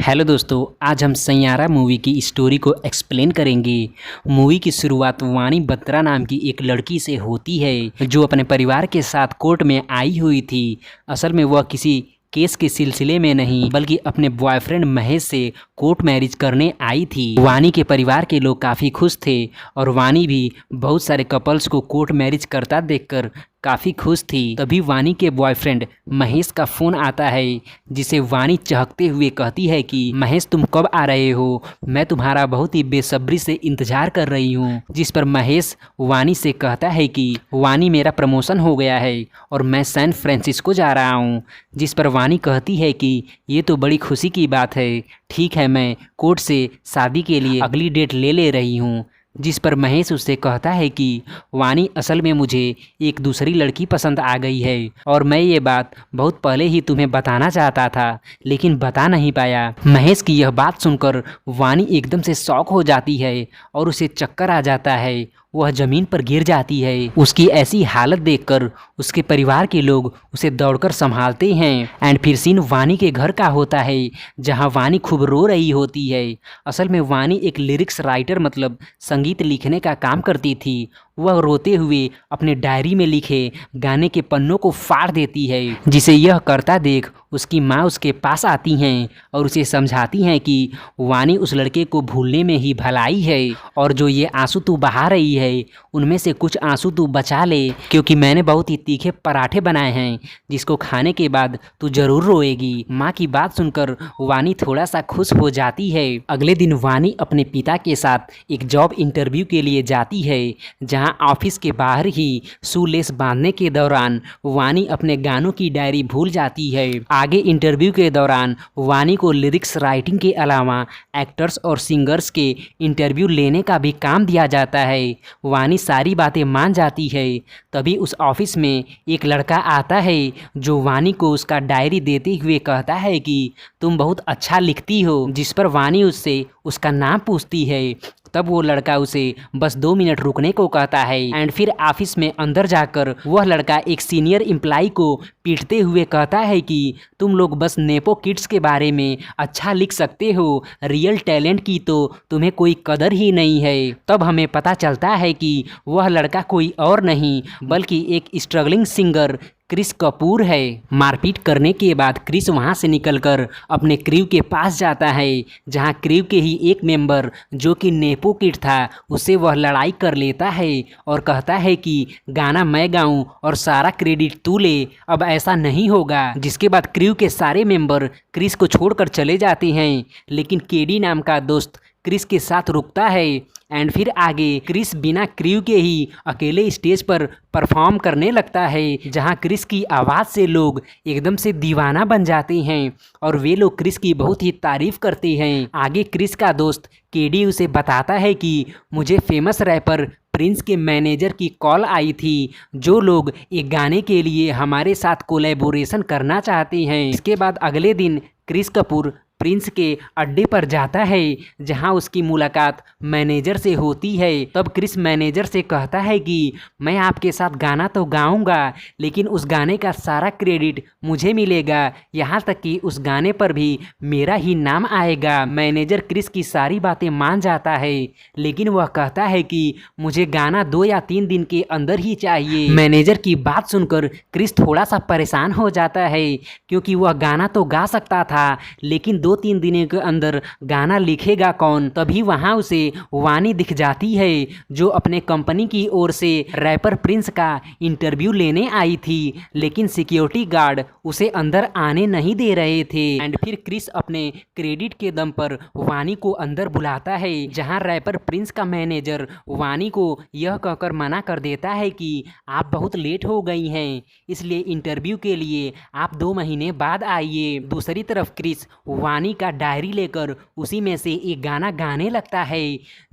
Hello दोस्तों, आज हम सैयारा मूवी की स्टोरी को एक्सप्लेन करेंगे। मूवी की शुरुआत वाणी बत्रा नाम की एक लड़की से होती है जो अपने परिवार के साथ कोर्ट में आई हुई थी। असल में वह किसी केस के सिलसिले में नहीं बल्कि अपने बॉयफ्रेंड महेश से कोर्ट मैरिज करने आई थी। वाणी के परिवार के लोग काफ़ी खुश थे और वाणी भी बहुत सारे कपल्स को कोर्ट मैरिज करता देखकर काफ़ी खुश थी। तभी वाणी के बॉयफ्रेंड महेश का फ़ोन आता है जिसे वाणी चहकते हुए कहती है कि महेश तुम कब आ रहे हो, मैं तुम्हारा बहुत ही बेसब्री से इंतज़ार कर रही हूँ। जिस पर महेश वाणी से कहता है कि वाणी मेरा प्रमोशन हो गया है और मैं सैन फ्रांसिस्को जा रहा हूँ। जिस पर वाणी कहती है कि ये तो बड़ी खुशी की बात है, ठीक है मैं कोर्ट से शादी के लिए अगली डेट ले रही हूँ। जिस पर महेश उससे कहता है कि वाणी असल में मुझे एक दूसरी लड़की पसंद आ गई है और मैं ये बात बहुत पहले ही तुम्हें बताना चाहता था लेकिन बता नहीं पाया। महेश की यह बात सुनकर वाणी एकदम से शॉक हो जाती है और उसे चक्कर आ जाता है, वह ज़मीन पर गिर जाती है। उसकी ऐसी हालत देखकर उसके परिवार के लोग उसे दौड़कर संभालते हैं। एंड फिर सीन वाणी के घर का होता है जहां वाणी खूब रो रही होती है। असल में वाणी एक लिरिक्स राइटर मतलब संगीत लिखने का काम करती थी। वह रोते हुए अपने डायरी में लिखे गाने के पन्नों को फाड़ देती है, जिसे यह करता देख उसकी माँ उसके पास आती हैं और उसे समझाती हैं कि वाणी उस लड़के को भूलने में ही भलाई है और जो ये आंसू तू बहा रही है उनमें से कुछ आंसू तू बचा ले, क्योंकि मैंने बहुत ही तीखे पराठे बनाए हैं जिसको खाने के बाद तू जरूर रोएगी। माँ की बात सुनकर वाणी थोड़ा सा खुश हो जाती है। अगले दिन वाणी अपने पिता के साथ एक जॉब इंटरव्यू के लिए जाती है जहाँ ऑफिस के बाहर ही शूलेस बांधने के दौरान वाणी अपने गानों की डायरी भूल जाती है। आगे इंटरव्यू के दौरान वाणी को लिरिक्स राइटिंग के अलावा एक्टर्स और सिंगर्स के इंटरव्यू लेने का भी काम दिया जाता है। वाणी सारी बातें मान जाती है। तभी उस ऑफिस में एक लड़का आता है जो वाणी को उसका डायरी देते हुए कहता है कि तुम बहुत अच्छा लिखती हो। जिस पर वाणी उससे उसका नाम पूछती है। तब वो लड़का उसे बस 2 मिनट रुकने को कहता है एंड फिर ऑफिस में अंदर जाकर वह लड़का एक सीनियर एम्प्लॉय को पीटते हुए कहता है कि तुम लोग बस नेपो किड्स के बारे में अच्छा लिख सकते हो, रियल टैलेंट की तो तुम्हें कोई कदर ही नहीं है। तब हमें पता चलता है कि वह लड़का कोई और नहीं बल्कि एक स्ट्रगलिंग सिंगर क्रिस कपूर है। मारपीट करने के बाद क्रिस वहां से निकलकर अपने क्रू के पास जाता है जहां क्रू के ही एक मेंबर जो कि नेपो किड था उससे वह लड़ाई कर लेता है और कहता है कि गाना मैं गाऊं और सारा क्रेडिट तू ले, अब ऐसा नहीं होगा। जिसके बाद क्रू के सारे मेंबर क्रिस को छोड़कर चले जाते हैं लेकिन केडी नाम का दोस्त क्रिस के साथ रुकता है। एंड फिर आगे क्रिस बिना क्रू के ही अकेले स्टेज पर परफॉर्म करने लगता है जहां क्रिस की आवाज़ से लोग एकदम से दीवाना बन जाते हैं और वे लोग क्रिस की बहुत ही तारीफ करते हैं। आगे क्रिस का दोस्त केडी उसे बताता है कि मुझे फेमस रैपर प्रिंस के मैनेजर की कॉल आई थी जो लोग एक गाने के लिए हमारे साथ कोलैबोरेशन करना चाहते हैं। इसके बाद अगले दिन क्रिस कपूर प्रिंस के अड्डे पर जाता है जहां उसकी मुलाकात मैनेजर से होती है। तब क्रिस मैनेजर से कहता है कि मैं आपके साथ गाना तो गाऊंगा लेकिन उस गाने का सारा क्रेडिट मुझे मिलेगा, यहां तक कि उस गाने पर भी मेरा ही नाम आएगा। मैनेजर क्रिस की सारी बातें मान जाता है लेकिन वह कहता है कि मुझे गाना 2 या 3 दिन के अंदर ही चाहिए। मैनेजर की बात सुनकर क्रिस थोड़ा सा परेशान हो जाता है क्योंकि वह गाना तो गा सकता था लेकिन 2-3 दिनों के अंदर गाना लिखेगा कौन। तभी वहां उसे वाणी दिख जाती है जो अपने कंपनी की ओर से रैपर प्रिंस का इंटरव्यू लेने आई थी लेकिन सिक्योरिटी गार्ड उसे अंदर आने नहीं दे रहे थे। एंड फिर क्रिस अपने क्रेडिट के दम पर वाणी को अंदर बुलाता है जहां रैपर प्रिंस का मैनेजर वाणी को यह कहकर मना कर देता है कि आप बहुत लेट हो गई हैं इसलिए इंटरव्यू के लिए आप 2 महीने बाद आइए। दूसरी तरफ क्रिस वाणी का डायरी लेकर उसी में से एक गाना गाने लगता है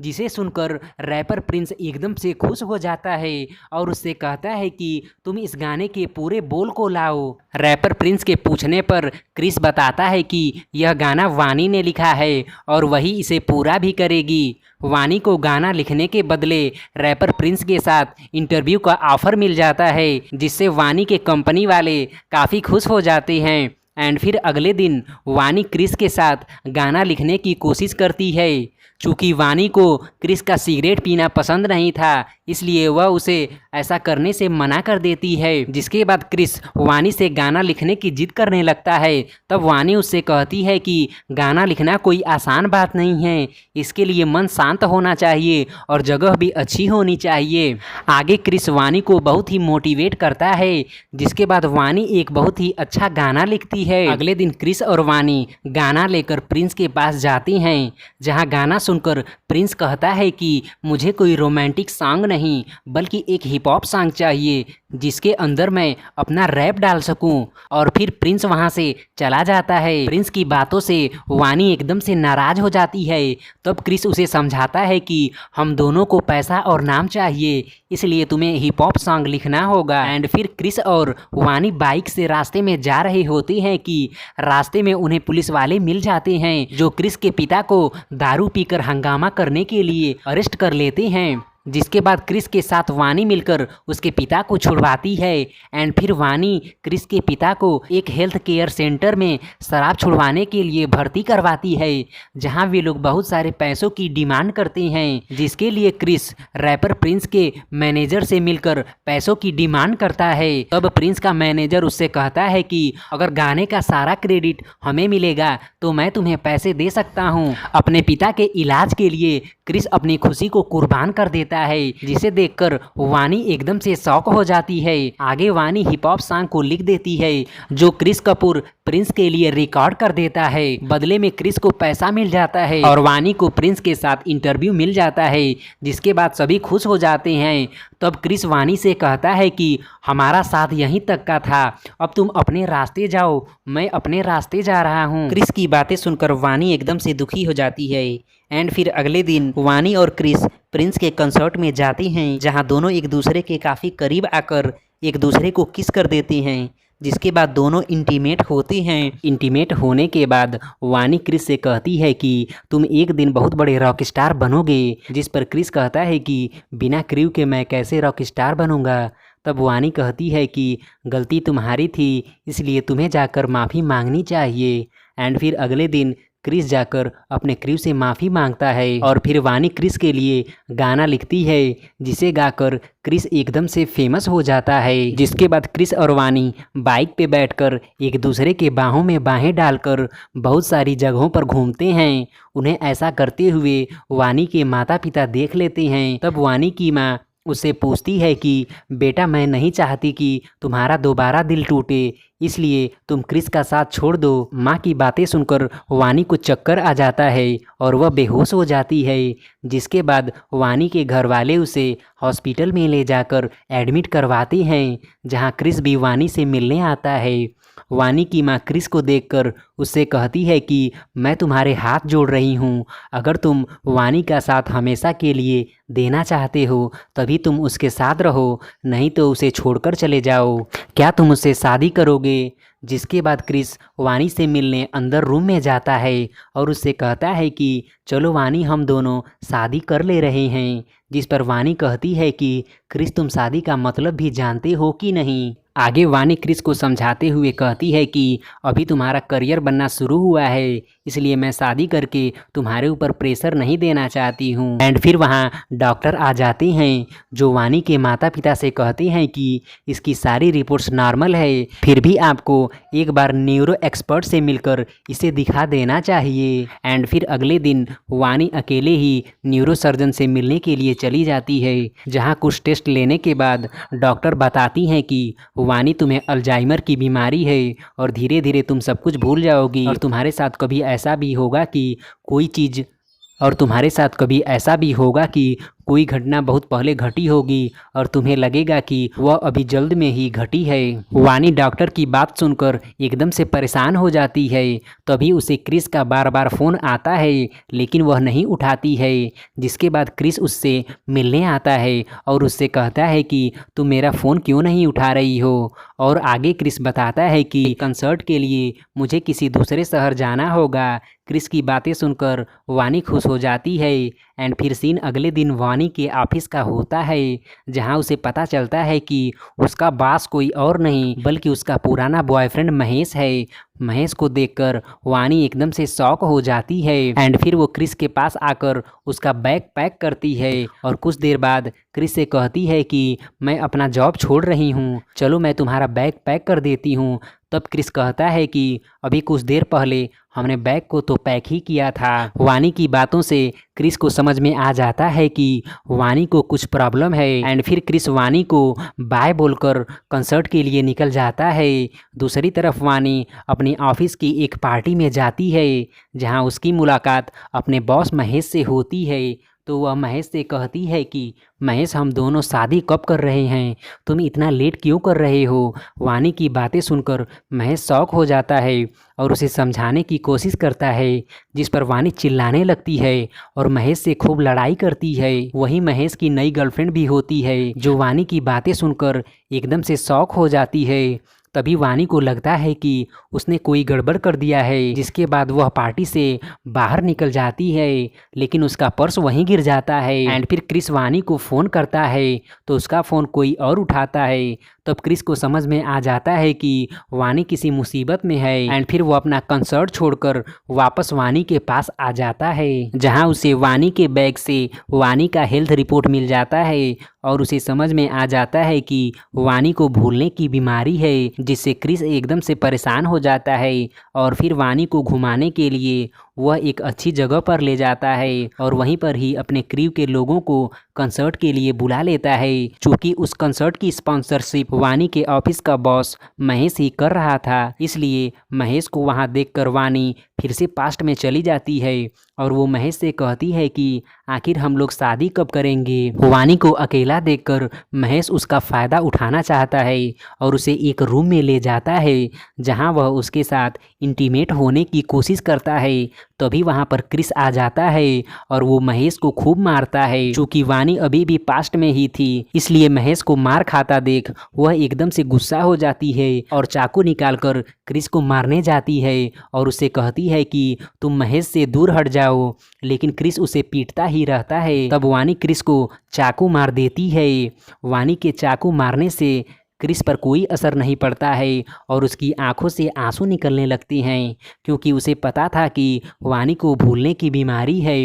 जिसे सुनकर रैपर प्रिंस एकदम से खुश हो जाता है और उससे कहता है कि तुम इस गाने के पूरे बोल को लाओ। रैपर प्रिंस के पूछने पर क्रिस बताता है कि यह गाना वाणी ने लिखा है और वही इसे पूरा भी करेगी। वाणी को गाना लिखने के बदले रैपर प्रिंस के साथ इंटरव्यू का ऑफर मिल जाता है जिससे वाणी के कंपनी वाले काफ़ी खुश हो जाते हैं एंड फिर अगले दिन वानी क्रिस के साथ गाना लिखने की कोशिश करती है। चूँकि वानी को क्रिस का सिगरेट पीना पसंद नहीं था, इसलिए वह उसे ऐसा करने से मना कर देती है। जिसके बाद क्रिस वानी से गाना लिखने की जिद करने लगता है। तब वानी उससे कहती है कि गाना लिखना कोई आसान बात नहीं है, इसके लिए मन शांत होना चाहिए और जगह भी अच्छी होनी चाहिए। आगे क्रिस वानी को बहुत ही मोटिवेट करता है, जिसके बाद वानी एक बहुत ही अच्छा गाना लिखती है। अगले दिन क्रिस और वानी गाना लेकर प्रिंस के पास जाती हैं, जहां गाना सुनकर प्रिंस कहता है कि मुझे कोई रोमांटिक सॉन्ग नहीं बल्कि एक हिप हॉप सॉन्ग चाहिए जिसके अंदर मैं अपना रैप डाल सकूं। और फिर प्रिंस वहां से चला जाता है। प्रिंस की बातों से वानी एकदम से नाराज हो जाती है। तब क्रिस उसे समझाता है कि हम दोनों को पैसा और नाम चाहिए, इसलिए तुम्हें हिप हॉप सॉन्ग लिखना होगा। एंड फिर क्रिस और वानी बाइक से रास्ते में जा रहे होते हैं कि रास्ते में उन्हें पुलिस वाले मिल जाते हैं, जो क्रिस के पिता को दारू पीकर हंगामा करने के लिए अरेस्ट कर लेते हैं। जिसके बाद क्रिस के साथ वानी मिलकर उसके पिता को छुड़वाती है। एंड फिर वानी क्रिस के पिता को एक हेल्थ केयर सेंटर में शराब छुड़वाने के लिए भर्ती करवाती है, जहां वे लोग बहुत सारे पैसों की डिमांड करते हैं, जिसके लिए क्रिस रैपर प्रिंस के मैनेजर से मिलकर पैसों की डिमांड करता है। तब प्रिंस का मैनेजर उससे कहता है कि अगर गाने का सारा क्रेडिट हमें मिलेगा तो मैं तुम्हें पैसे दे सकता हूँ। अपने पिता के इलाज के लिए क्रिस अपनी खुशी को कुर्बान कर देता है, जिसे देखकर वानी एकदम से शॉक हो जाती है। आगे वानी हिप हॉप सॉन्ग को लिख देती है, जो क्रिस कपूर प्रिंस के लिए रिकॉर्ड कर देता है। बदले में क्रिस को पैसा मिल जाता है और वानी को प्रिंस के साथ इंटरव्यू मिल जाता है, जिसके बाद सभी खुश हो जाते हैं। तब क्रिस वानी से कहता है कि हमारा साथ यहीं तक का था, अब तुम अपने रास्ते जाओ, मैं अपने रास्ते जा रहा हूँ। क्रिस की बातें सुनकर वानी एकदम से दुखी हो जाती है। एंड फिर अगले दिन वानी और क्रिस प्रिंस के कंसर्ट में जाते हैं, जहां दोनों एक दूसरे के काफ़ी करीब आकर एक दूसरे को किस कर देते हैं। जिसके बाद दोनों इंटीमेट होते हैं। इंटीमेट होने के बाद वानी क्रिस से कहती है कि तुम एक दिन बहुत बड़े रॉक स्टार बनोगे, जिस पर क्रिस कहता है कि बिना क्रू के मैं कैसे रॉक स्टार बनूंगा। तब वानी कहती है कि गलती तुम्हारी थी, इसलिए तुम्हें जाकर माफ़ी मांगनी चाहिए। एंड फिर अगले दिन क्रिस जाकर अपने क्रू से माफ़ी मांगता है और फिर वानी क्रिस के लिए गाना लिखती है, जिसे गाकर क्रिस एकदम से फेमस हो जाता है। जिसके बाद क्रिस और वानी बाइक पे बैठकर एक दूसरे के बाहों में बाहें डालकर बहुत सारी जगहों पर घूमते हैं। उन्हें ऐसा करते हुए वानी के माता पिता देख लेते हैं। तब वानी की माँ उससे पूछती है कि बेटा, मैं नहीं चाहती कि तुम्हारा दोबारा दिल टूटे, इसलिए तुम क्रिस का साथ छोड़ दो। माँ की बातें सुनकर वानी को चक्कर आ जाता है और वह बेहोश हो जाती है। जिसके बाद वानी के घर वाले उसे हॉस्पिटल में ले जाकर एडमिट करवाते हैं, जहाँ क्रिस भी वानी से मिलने आता है। वानी की माँ क्रिस को देखकर उससे कहती है कि मैं तुम्हारे हाथ जोड़ रही हूँ, अगर तुम वानी का साथ हमेशा के लिए देना चाहते हो तभी तुम उसके साथ रहो, नहीं तो उसे छोड़कर चले जाओ। क्या तुम उससे शादी करोगे? जिसके बाद क्रिस वानी से मिलने अंदर रूम में जाता है और उससे कहता है कि चलो वानी, हम दोनों शादी कर ले रहे हैं। जिस पर वानी कहती है कि क्रिस, तुम शादी का मतलब भी जानते हो कि नहीं। आगे वानी क्रिस को समझाते हुए कहती है कि अभी तुम्हारा करियर बनना शुरू हुआ है, इसलिए मैं शादी करके तुम्हारे ऊपर प्रेशर नहीं देना चाहती हूँ। एंड फिर वहाँ डॉक्टर आ जाते हैं, जो वानी के माता पिता से कहते हैं कि इसकी सारी रिपोर्ट्स नॉर्मल है, फिर भी आपको एक बार न्यूरो एक्सपर्ट से मिलकर इसे दिखा देना चाहिए। एंड फिर अगले दिन वानी अकेले ही न्यूरो सर्जन से मिलने के लिए चली जाती है, जहाँ कुछ टेस्ट लेने के बाद डॉक्टर बताती हैं कि वानी, तुम्हें अल्जाइमर की बीमारी है और धीरे धीरे तुम सब कुछ भूल जाओगी और तुम्हारे साथ कभी ऐसा भी होगा कि कोई घटना बहुत पहले घटी होगी और तुम्हें लगेगा कि वह अभी जल्द में ही घटी है। वानी डॉक्टर की बात सुनकर एकदम से परेशान हो जाती है। तभी उसे क्रिस का बार बार फ़ोन आता है, लेकिन वह नहीं उठाती है। जिसके बाद क्रिस उससे मिलने आता है और उससे कहता है कि तुम मेरा फ़ोन क्यों नहीं उठा रही हो। और आगे क्रिस बताता है कि कंसर्ट के लिए मुझे किसी दूसरे शहर जाना होगा। क्रिस की बातें सुनकर वानी खुश हो जाती है। एंड फिर सीन अगले दिन वानी के ऑफिस का होता है, जहां उसे पता चलता है कि उसका बॉस कोई और नहीं बल्कि उसका पुराना बॉयफ्रेंड महेश है। महेश को देखकर वानी एकदम से शॉक हो जाती है एंड फिर वो क्रिस के पास आकर उसका बैग पैक करती है और कुछ देर बाद क्रिस से कहती है कि मैं अपना जॉब छोड़ रही हूँ, चलो मैं तुम्हारा बैग पैक कर देती हूँ। तब क्रिस कहता है कि अभी कुछ देर पहले हमने बैग को तो पैक ही किया था। वानी की बातों से क्रिस को समझ में आ जाता है कि वानी को कुछ प्रॉब्लम है एंड फिर क्रिस वानी को बाय बोलकर कंसर्ट के लिए निकल जाता है। दूसरी तरफ वानी अपनी ऑफिस की एक पार्टी में जाती है, जहां उसकी मुलाकात अपने बॉस महेश से होती है। तो वह महेश से कहती है कि महेश, हम दोनों शादी कब कर रहे हैं, तुम इतना लेट क्यों कर रहे हो। वानी की बातें सुनकर महेश शॉक हो जाता है और उसे समझाने की कोशिश करता है, जिस पर वानी चिल्लाने लगती है और महेश से खूब लड़ाई करती है। वहीं महेश की नई गर्लफ्रेंड भी होती है, जो वानी की बातें सुनकर एकदम से शॉक हो जाती है। तभी वानी को लगता है कि उसने कोई गड़बड़ कर दिया है, जिसके बाद वह पार्टी से बाहर निकल जाती है, लेकिन उसका पर्स वहीं गिर जाता है एंड फिर क्रिस वानी को फ़ोन करता है तो उसका फ़ोन कोई और उठाता है। तब क्रिस को समझ में आ जाता है कि वानी किसी मुसीबत में है एंड फिर वो अपना कंसर्ट छोड़कर वापस वानी के पास आ जाता है, जहां उसे वानी के बैग से वानी का हेल्थ रिपोर्ट मिल जाता है और उसे समझ में आ जाता है कि वानी को भूलने की बीमारी है, जिससे क्रिस एकदम से परेशान हो जाता है और फिर वानी को घुमाने के लिए वह एक अच्छी जगह पर ले जाता है और वहीं पर ही अपने क्रू के लोगों को कंसर्ट के लिए बुला लेता है। चूँकि उस कंसर्ट की स्पॉन्सरशिप वानी के ऑफिस का बॉस महेश ही कर रहा था, इसलिए महेश को वहां देखकर वानी फिर से पास्ट में चली जाती है और वो महेश से कहती है कि आखिर हम लोग शादी कब करेंगे। वानी को अकेला देखकर महेश उसका फ़ायदा उठाना चाहता है और उसे एक रूम में ले जाता है, जहां वह उसके साथ इंटीमेट होने की कोशिश करता है। तभी वहां पर क्रिस आ जाता है और वो महेश को खूब मारता है। चूँकि वानी अभी भी पास्ट में ही थी, इसलिए महेश को मार खाता देख वह एकदम से गुस्सा हो जाती है और चाकू निकालकर क्रिस को मारने जाती है और उसे कहती है कि तुम महेश से दूर हट जाओ, लेकिन क्रिस उसे पीटता ही रहता है। तब वानी क्रिस को चाकू मार देती है। वानी के चाकू मारने से क्रिस पर कोई असर नहीं पड़ता है और उसकी आंखों से आंसू निकलने लगते हैं, क्योंकि उसे पता था कि वानी को भूलने की बीमारी है।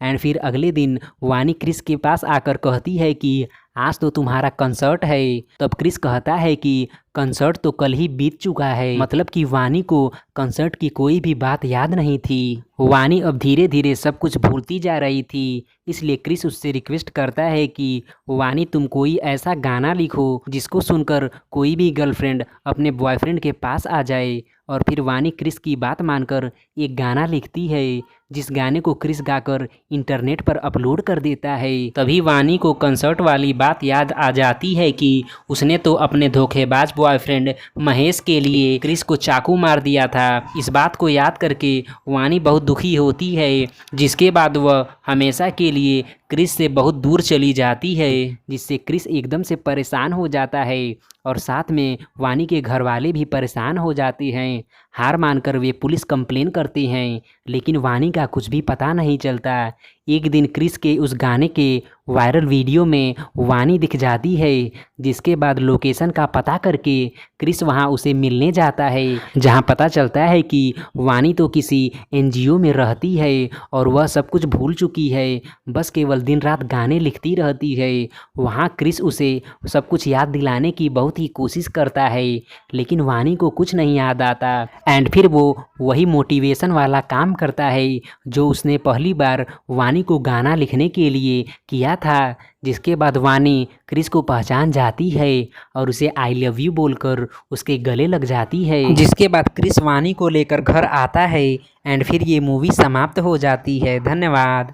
एंड फिर अगले दिन वानी क्रिस के पास आकर कहती है कि आज तो तुम्हारा कंसर्ट है। तब क्रिस कहता है कि कंसर्ट तो कल ही बीत चुका है, मतलब कि वानी को कंसर्ट की कोई भी बात याद नहीं थी। वानी अब धीरे धीरे सब कुछ भूलती जा रही थी, इसलिए क्रिस उससे रिक्वेस्ट करता है कि वानी तुम कोई ऐसा गाना लिखो जिसको सुनकर कोई भी गर्लफ्रेंड अपने बॉयफ्रेंड के पास आ जाए। और फिर वानी क्रिस की बात मानकर एक गाना लिखती है, जिस गाने को क्रिस गाकर इंटरनेट पर अपलोड कर देता है। तभी वानी को कंसर्ट वाली बात याद आ जाती है कि उसने तो अपने धोखेबाज बॉयफ्रेंड महेश के लिए क्रिस को चाकू मार दिया था। इस बात को याद करके वानी बहुत दुखी होती है, जिसके बाद वह हमेशा के लिए क्रिस से बहुत दूर चली जाती है, जिससे क्रिस एकदम से परेशान हो जाता है और साथ में वानी के घर वाले भी परेशान हो जाते हैं। हार मानकर वे पुलिस कंप्लेन करते हैं, लेकिन वानी का कुछ भी पता नहीं चलता। एक दिन क्रिस के उस गाने के वायरल वीडियो में वानी दिख जाती है, जिसके बाद लोकेशन का पता करके क्रिस वहां उसे मिलने जाता है, जहां पता चलता है कि वानी तो किसी एनजीओ में रहती है और वह सब कुछ भूल चुकी है, बस केवल दिन रात गाने लिखती रहती है। वहां क्रिस उसे सब कुछ याद दिलाने की बहुत ही कोशिश करता है, लेकिन वानी को कुछ नहीं याद आता। एंड फिर वो वही मोटिवेशन वाला काम करता है जो उसने पहली बार वानी को गाना लिखने के लिए किया था, जिसके बाद वानी क्रिस को पहचान जाती है और उसे आई लव यू बोलकर उसके गले लग जाती है, जिसके बाद क्रिस वानी को लेकर घर आता है एंड फिर ये मूवी समाप्त हो जाती है। धन्यवाद।